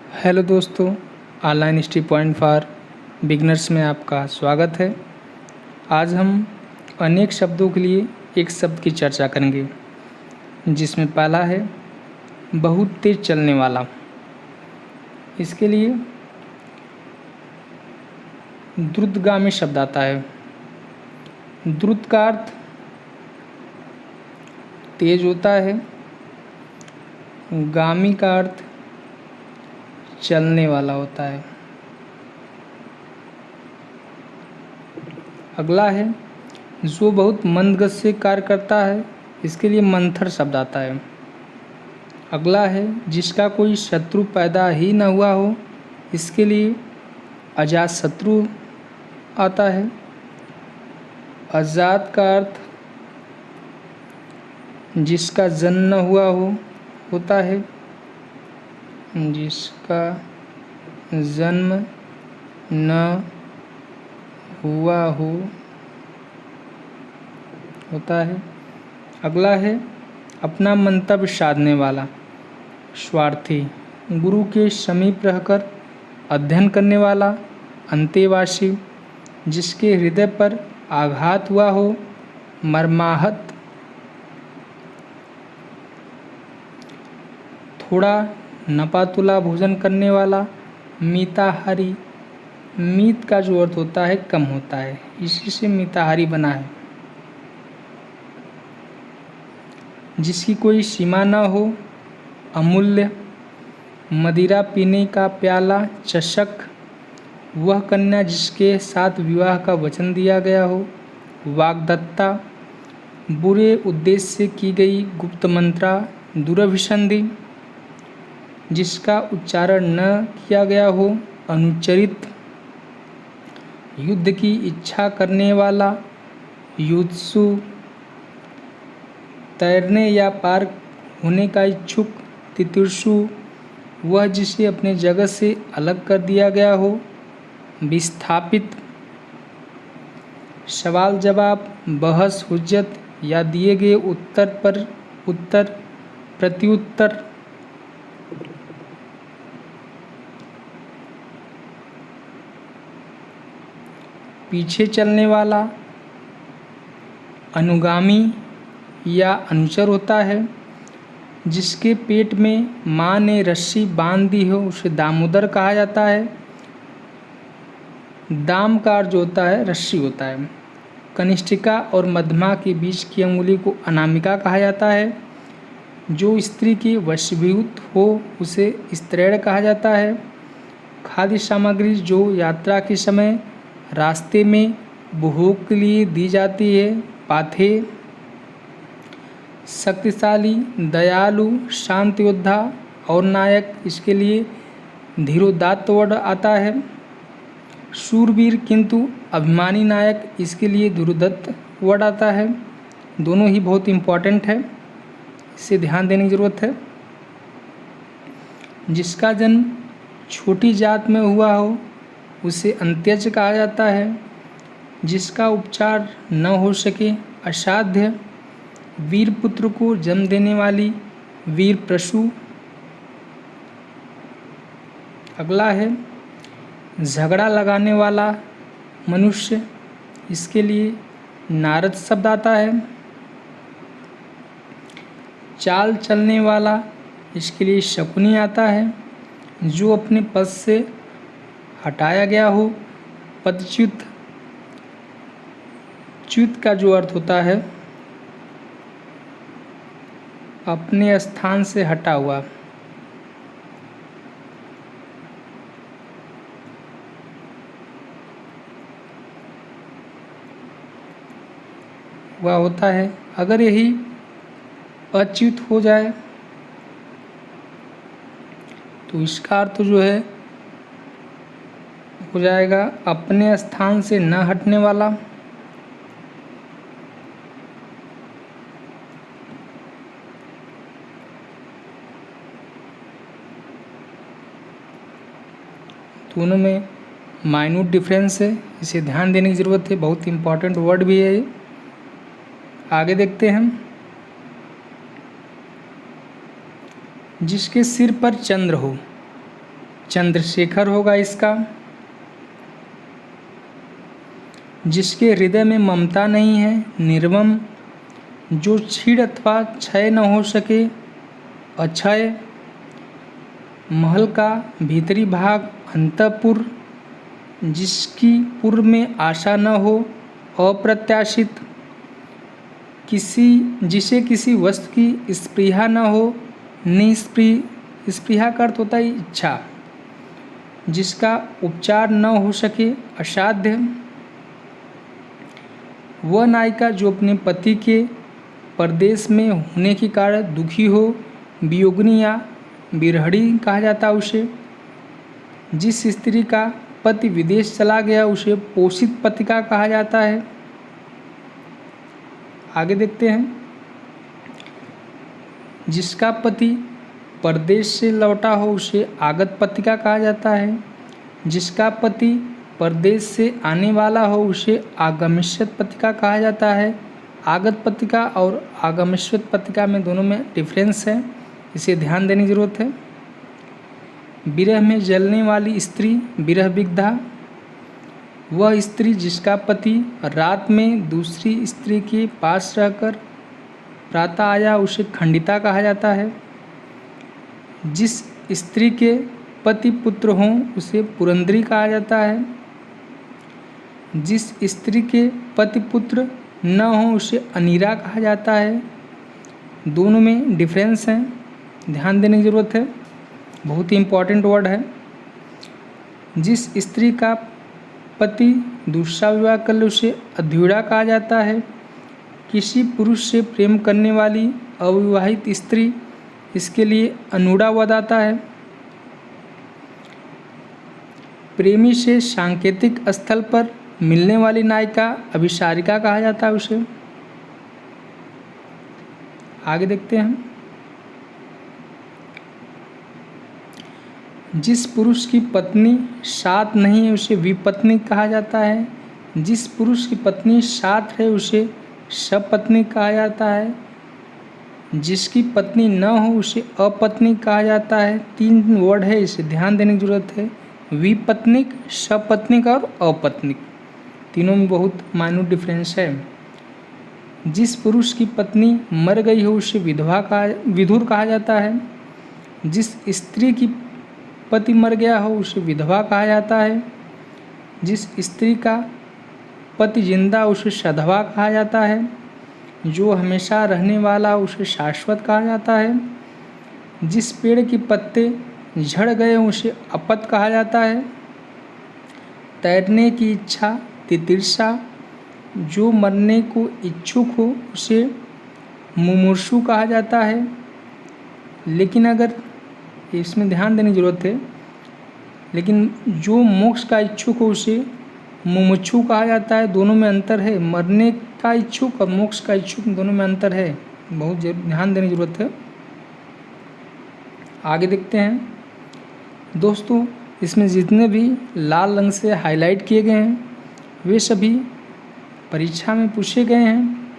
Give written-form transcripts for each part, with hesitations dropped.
Hello दोस्तों, online study point for beginners में आपका स्वागत है। आज हम अनेक शब्दों के लिए एक शब्द की चर्चा करेंगे, जिसमें पहला है बहुत तेज चलने वाला। इसके लिए द्रुतगामी शब्द आता है। द्रुत का अर्थ तेज होता है, गामी का अर्थ चलने वाला होता है। अगला है जो बहुत मंद गति से कार्य करता है। इसके लिए मंथर शब्द आता है। अगला है जिसका कोई शत्रु पैदा ही न हुआ हो। इसके लिए अजात शत्रु आता है। अजात का अर्थ जिसका जन्म न हुआ हो होता है, जिसका जन्म न हुआ हो होता है। अगला है अपना मंतव्य साधने वाला, स्वार्थी, गुरु के समीप रहकर अध्ययन करने वाला, अंतेवासी, जिसके हृदय पर आघात हुआ हो, मर्माहत, थोड़ा नपातुला भोजन करने वाला, मिताहारी। मीत का जो अर्थ होता है कम होता है, इसी से मिताहारी बना है। जिसकी कोई सीमा न हो, अमूल्य, मदिरा पीने का प्याला, चषक, वह कन्या जिसके साथ विवाह का वचन दिया गया हो, वाग्दत्ता, बुरे उद्देश्य से की गई गुप्त मंत्रा, दुरभिसंधि, जिसका उच्चारण न किया गया हो, अनुच्चरित, युद्ध की इच्छा करने वाला, युत्सु, तैरने या पार होने का इच्छुक, तितिर्षु, वह जिसे अपने जगत से अलग कर दिया गया हो, विस्थापित, सवाल जवाब, बहस हुज्जत या दिए गए उत्तर पर उत्तर, प्रत्युत्तर। पीछे चलने वाला, अनुगामी या अनुचर होता है। जिसके पेट में माँ ने रस्सी बांध दी हो उसे दामोदर कहा जाता है। दाम का अर्थ जो होता है रस्सी होता है। कनिष्ठिका और मध्यमा के बीच की अंगुली को अनामिका कहा जाता है। जो स्त्री की वशीभूत हो उसे स्त्रैण कहा जाता है। खाद्य सामग्री जो यात्रा के समय रास्ते में उपभोग के लिए दी जाती है, पाथे। शक्तिशाली, दयालु, शांत योद्धा और नायक, इसके लिए धीरोदात्त वर्ड आता है। शूरवीर किंतु अभिमानी नायक, इसके लिए धीरोदत्त वर्ड आता है। दोनों ही बहुत इम्पॉर्टेंट है, इसे ध्यान देने की ज़रूरत है। जिसका जन्म छोटी जात में हुआ हो उसे अंत्यज कहा जाता है। जिसका उपचार न हो सके, असाध्य। वीर पुत्र को जन्म देने वाली, वीर प्रसू। अगला है झगड़ा लगाने वाला मनुष्य, इसके लिए नारद शब्द आता है। चाल चलने वाला, इसके लिए शकुनी आता है। जो अपने पद से हटाया गया हो, पदच्युत। च्युत का जो अर्थ होता है अपने स्थान से हटा हुआ। वह होता है। अगर यही अच्युत हो जाए तो इसका अर्थ जो है हो जाएगा अपने स्थान से न हटने वाला। दोनों में माइन्यूट डिफरेंस है, इसे ध्यान देने की ज़रूरत है। बहुत इम्पॉर्टेंट वर्ड भी है ये। आगे देखते हैं। जिसके सिर पर चंद्र हो, चंद्रशेखर होगा इसका। जिसके हृदय में ममता नहीं है, निर्मम। जो छीड़ अथवा क्षय न हो सके, अक्षय। महल का भीतरी भाग अंतःपुर। जिसकी पूर्व में आशा न हो, अप्रत्याशित। जिसे किसी वस्तु की स्पृहा न हो, स्पृहा का अर्थ होता है इच्छा। जिसका उपचार न हो सके, असाध्य। वह नायिका जो अपने पति के परदेश में होने के कारण दुखी हो, वियोगिनी या विरहणी कहा जाता है उसे। जिस स्त्री का पति विदेश चला गया उसे पोषित पतिका कहा जाता है। आगे देखते हैं। जिसका पति परदेश से लौटा हो उसे आगत पतिका कहा जाता है। जिसका पति परदेश से आने वाला हो उसे आगमिष्यत पतिका कहा जाता है। आगत पतिका और आगमिष्यत पतिका में दोनों में डिफरेंस है, इसे ध्यान देने की ज़रूरत है। विरह में जलने वाली स्त्री विरह विग्धा। वह स्त्री जिसका पति रात में दूसरी स्त्री के पास रहकर प्रातः आया उसे खंडिता कहा जाता है। जिस स्त्री के पति पुत्र हों उसे पुरंदरी कहा जाता है। जिस स्त्री के पति पुत्र न हो उसे अनीरा कहा जाता है। दोनों में डिफरेंस है, ध्यान देने की ज़रूरत है, बहुत ही इम्पॉर्टेंट वर्ड है। जिस स्त्री का पति दूसरा विवाह कर ले उसे अध्युरा कहा जाता है। किसी पुरुष से प्रेम करने वाली अविवाहित स्त्री, इसके लिए अनुड़ा पद आता है। प्रेमी से सांकेतिक स्थल पर मिलने वाली नायिका अभिसारिका कहा जाता है उसे। आगे देखते हैं। जिस पुरुष की पत्नी साथ नहीं है उसे विपत्नी कहा जाता है। जिस पुरुष की पत्नी साथ है उसे सपत्नी कहा जाता है। जिसकी पत्नी न हो उसे अपत्नी कहा जाता है। 3 वर्ड है, इसे ध्यान देने की जरूरत है। विपत्निक, सपत्निक और अपत्निक, तीनों में बहुत माइन्यूट डिफरेंस है। जिस पुरुष की पत्नी मर गई हो उसे विधुर कहा जाता है। जिस स्त्री की पति मर गया हो उसे विधवा कहा जाता है। जिस स्त्री का पति जिंदा उसे सधवा कहा जाता है। जो हमेशा रहने वाला उसे शाश्वत कहा जाता है। जिस पेड़ के पत्ते झड़ गए उसे अपत कहा जाता है। तैरने की इच्छा तितिर्षा। जो मरने को इच्छुक हो उसे मुमूर्षु कहा जाता है। लेकिन अगर इसमें ध्यान देने की जरूरत है, लेकिन जो मोक्ष का इच्छुक हो उसे मुमुक्षु कहा जाता है। दोनों में अंतर है, मरने का इच्छुक और मोक्ष का इच्छुक दोनों में अंतर है, बहुत ध्यान देने की जरूरत है। आगे देखते हैं दोस्तों, इसमें जितने भी लाल रंग से हाईलाइट किए गए हैं वे सभी परीक्षा में पूछे गए हैं,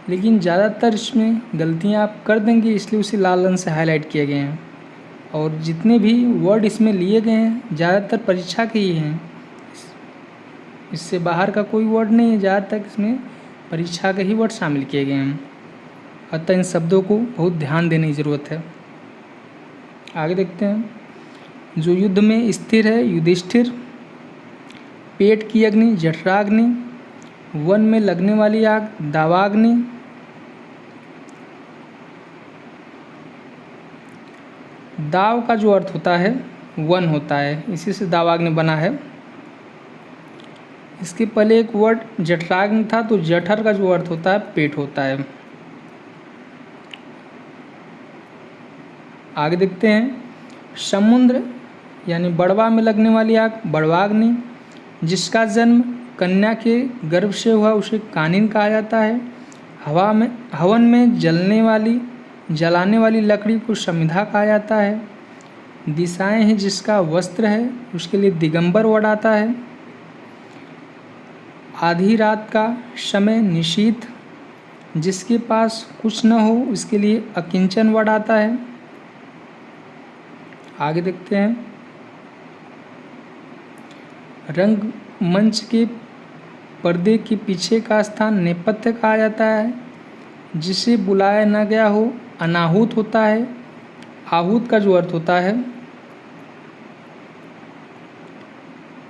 लेकिन ज़्यादातर इसमें गलतियां आप कर देंगे, इसलिए उसे लाल रंग से हाईलाइट किए गए हैं। और जितने भी वर्ड इसमें लिए गए हैं ज़्यादातर परीक्षा के ही हैं, इससे बाहर का कोई वर्ड नहीं है। ज़्यादातर इसमें परीक्षा के ही वर्ड शामिल किए गए हैं, अतः इन शब्दों को बहुत ध्यान देने की ज़रूरत है। आगे देखते हैं। जो युद्ध में स्थिर है युधिष्ठिर। पेट की अग्नि जठराग्नि। वन में लगने वाली आग दावाग्नि। दाव का जो अर्थ होता है वन होता है, इसी से दावाग्नि बना है। इसके पहले एक वर्ड जठराग्नि था, तो जठर का जो अर्थ होता है पेट होता है। आगे देखते हैं। समुद्र यानी बड़वा में लगने वाली आग बड़वाग्नि। जिसका जन्म कन्या के गर्भ से हुआ उसे कानिन कहा जाता है। हवन में जलाने वाली लकड़ी को समिधा कहा जाता है। दिशाएं हैं जिसका वस्त्र है उसके लिए दिगंबर वर्ड आता है। आधी रात का समय निशीथ। जिसके पास कुछ न हो उसके लिए अकिंचन वर्ड आता है। आगे देखते हैं। रंगमंच के पर्दे के पीछे का स्थान नेपथ्य कहा जाता है। जिसे बुलाया न गया हो अनाहुत होता है। आहूत का जो अर्थ होता है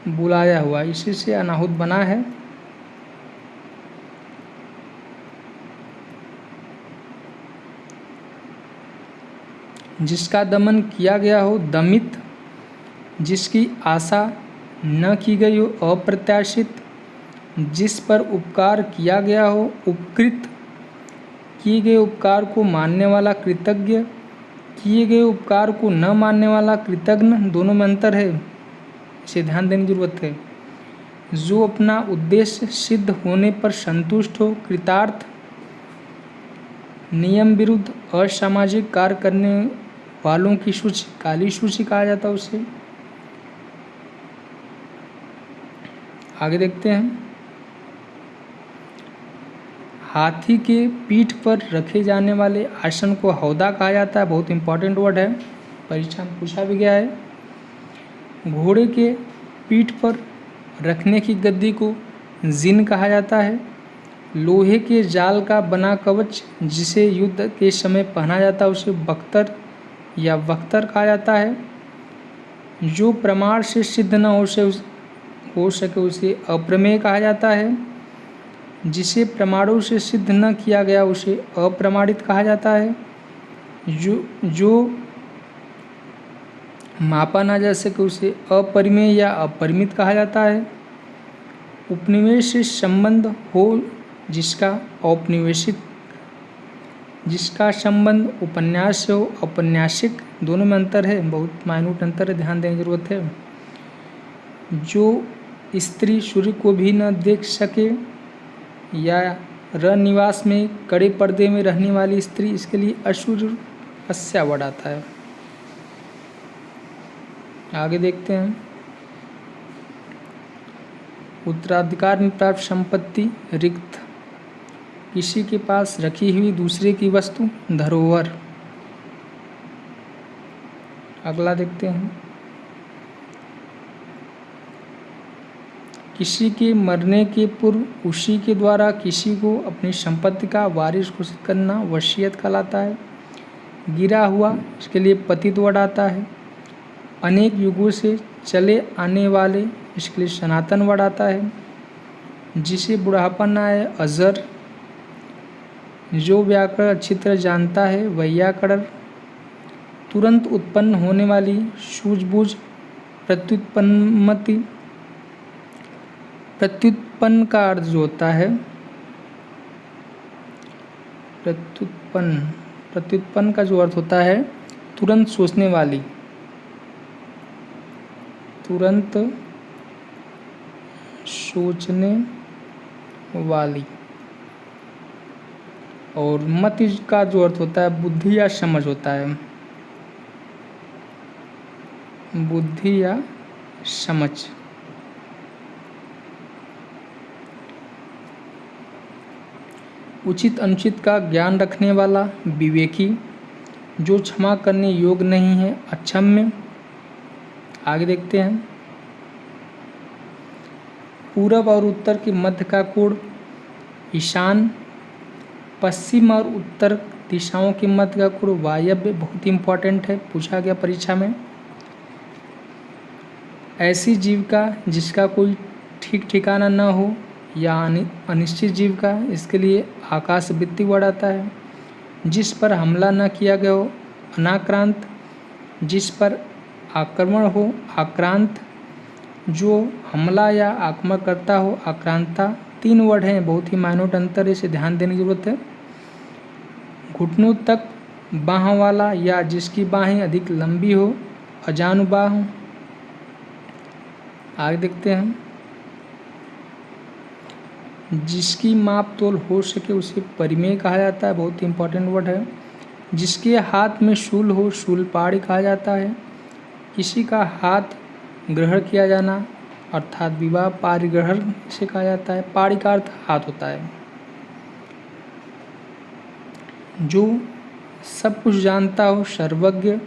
बुलाया हुआ, इसी से अनाहुत बना है। जिसका दमन किया गया हो दमित, जिसकी आशा न की गई हो अप्रत्याशित, जिस पर उपकार किया गया हो उपकृत, किए गए उपकार को मानने वाला कृतज्ञ, किए गए उपकार को न मानने वाला कृतज्ञ। दोनों में अंतर है, इसे ध्यान देने की जरूरत है। जो अपना उद्देश्य सिद्ध होने पर संतुष्ट हो कृतार्थ, नियम विरुद्ध असामाजिक कार्य करने वालों की सूची काली सूची कहा जाता है उसे। आगे देखते हैं। हाथी के पीठ पर रखे जाने वाले आसन को हौदा कहा जाता है। बहुत इंपॉर्टेंट वर्ड है, परीक्षा में पूछा भी गया है। घोड़े के पीठ पर रखने की गद्दी को जिन कहा जाता है। लोहे के जाल का बना कवच जिसे युद्ध के समय पहना जाता है उसे बख्तर या बख्तर कहा जाता है। जो प्रमाण से सिद्ध न हो सके उसे अप्रमेय कहा जाता है। जिसे प्रमाणों से सिद्ध न किया गया उसे अप्रमाणित कहा जाता है। जो मापा ना जा सके उसे अपरिमेय या अपरिमित कहा जाता है। उपनिवेश से संबंध हो जिसका औपनिवेशिक, जिसका संबंध उपन्यास से हो औपन्यासिक। दोनों में अंतर है, बहुत माइन्यूट अंतर है, ध्यान देने की जरूरत है। जो स्त्री सूर्य को भी न देख सके या रनिवास में कड़े पर्दे में रहने वाली स्त्री, इसके लिए असूर्य अस्या वर्ड आता है। आगे देखते हैं। उत्तराधिकार में प्राप्त संपत्ति रिक्त, किसी के पास रखी हुई दूसरे की वस्तु धरोहर। अगला देखते हैं। किसी के मरने के पूर्व उसी के द्वारा किसी को अपनी संपत्ति का वारिस घोषित करना वसीयत कहलाता है। गिरा हुआ, इसके लिए पतित वर्ड आता है। अनेक युगों से चले आने वाले, इसके लिए सनातन वर्ड आता है। जिसे बुढ़ापा न आए अजर। जो व्याकरण अच्छी तरह जानता है वैयाकरण। तुरंत उत्पन्न होने वाली सूझबूझ प्रत्युत्पन्नमति। प्रत्युत्पन्न का अर्थ जो होता है प्रत्युत्पन्न का जो अर्थ होता है तुरंत सोचने वाली, तुरंत सोचने वाली। और मति का जो अर्थ होता है बुद्धि या समझ होता है, बुद्धि या समझ। उचित अनुचित का ज्ञान रखने वाला विवेकी। जो क्षमा करने योग्य नहीं है अक्षम्य। आगे देखते हैं। पूरब और उत्तर के मध्य का कोण ईशान। पश्चिम और उत्तर दिशाओं के मध्य का कोण वायव्य। बहुत इंपॉर्टेंट है, पूछा गया परीक्षा में। ऐसी जीविका जिसका कोई ठीक ठिकाना न हो या अनिश्चित जीविका, इसके लिए आकाशवृत्ति वर्ड आता है। जिस पर हमला न किया गया हो अनाक्रांत। जिस पर आक्रमण हो आक्रांत। जो हमला या आक्रमण करता हो आक्रांता। 3 वर्ड हैं, बहुत ही माइन्यूट अंतर है, इसे ध्यान देने की जरूरत है। घुटनों तक बाह वाला या जिसकी बाहें अधिक लंबी हो अजानुबाह। आगे देखते हैं। जिसकी माप तोल हो सके उसे परिमेय कहा जाता है। बहुत इंपॉर्टेंट वर्ड है। जिसके हाथ में शूल हो शूलपाणी कहा जाता है। किसी का हाथ ग्रहण किया जाना अर्थात विवाह पारिग्रहण से कहा जाता है। पाणी का अर्थ हाथ होता है। जो सब कुछ जानता हो सर्वज्ञ।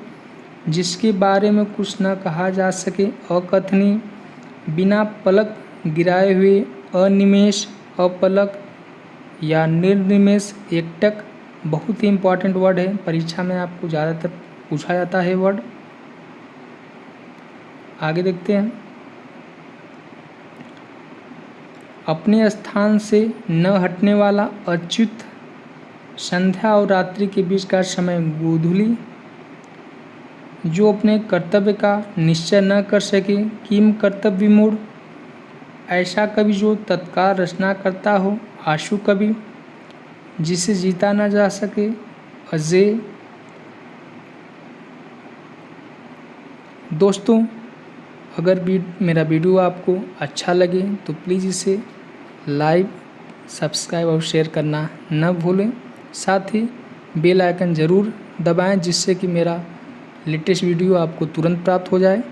जिसके बारे में कुछ न कहा जा सके अकथनीय। बिना पलक गिराए हुए, अनिमेष, अपलक या निर्निमेष, एकटक। बहुत ही इम्पॉर्टेंट वर्ड है, परीक्षा में आपको ज़्यादातर पूछा जाता है वर्ड। आगे देखते हैं। अपने स्थान से न हटने वाला, अच्युत। संध्या और रात्रि के बीच का समय गोधूली। जो अपने कर्तव्य का निश्चय न कर सके, किम कर्तव्य विमूढ़। ऐसा कवि जो तत्काल रचना करता हो, आशु कवि। जिसे जीता न जा सके, अजेय। दोस्तों, अगर मेरा वीडियो आपको अच्छा लगे तो प्लीज़ इसे लाइक, सब्सक्राइब और शेयर करना न भूलें। साथ ही बेल आइकन ज़रूर दबाएं, जिससे कि मेरा लेटेस्ट वीडियो आपको तुरंत प्राप्त हो जाए।